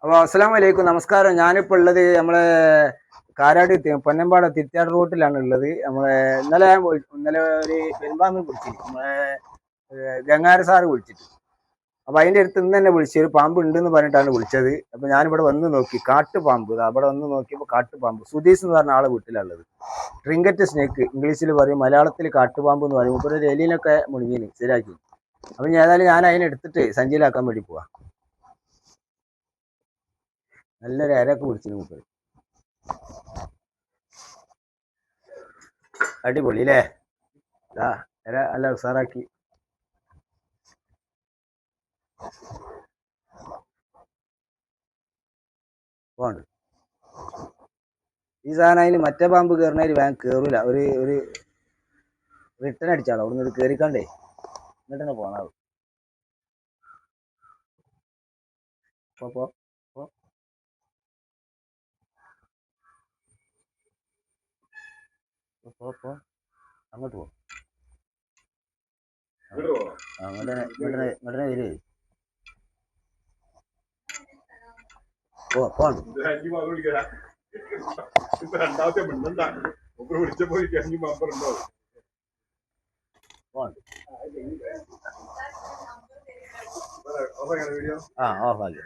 അപ്പോൾ അസ്സലാമു അലൈക്കും, നമസ്കാരം. ഞാനിപ്പോൾ ഉള്ളത് നമ്മളെ കാരാട് പൊന്നമ്പാട തിരുത്താട് റൂട്ടിലാണ് ഉള്ളത്. ഇന്നലെ ഒരു പെരുമ്പാമ്പ് വിളിച്ചു, നമ്മളെ ഗംഗാര സാറ് വിളിച്ചിട്ട്. അപ്പൊ അതിന്റെ അടുത്ത് ഇന്ന് തന്നെ വിളിച്ചു, ഒരു പാമ്പ് ഉണ്ടെന്ന് പറഞ്ഞിട്ടാണ് വിളിച്ചത്. അപ്പൊ ഞാനിവിടെ വന്ന് നോക്കി, കാട്ടുപാമ്പ്. അവിടെ വന്ന് നോക്കിയപ്പോൾ കാട്ടുപാമ്പ്. സുധീഷ് എന്ന് പറഞ്ഞ ആളെ വീട്ടിലുള്ളത്. ട്രിങ്കറ്റ് സ്നേക്ക് ഇംഗ്ലീഷിൽ പറയും, മലയാളത്തിൽ കാട്ടുപാമ്പ് എന്ന് പറയും. ഇപ്പോൾ ഒരു എലിനൊക്കെ മുഴുകിന് ശരിയാക്കി. അപ്പൊ ഏതായാലും ഞാൻ അതിനെടുത്തിട്ട് സഞ്ചിയിലാക്കാൻ വേണ്ടി പോവാ. നല്ലൊരു അരൊക്കെ പിടിച്ചിന് മൂപ്പര്. അടിപൊളി അല്ലേ? അര നല്ല ഉസാറാക്കി. പോണ്ട് ഈ സാധനം അതിന് മറ്റേ പാമ്പ് കയറുന്നതിന് വേഗം കയറൂല. ഒരു റിട്ടേൺ അടിച്ചാലോ അവിടുന്ന് കയറിക്കാണ്ടേ, എന്നിട്ട് തന്നെ പോണാവും. അങ്ങോട്ട് പോ, ഇങ്ങോട്ടനെ വരേ. പോണ്ട് ഓഫാക്കി.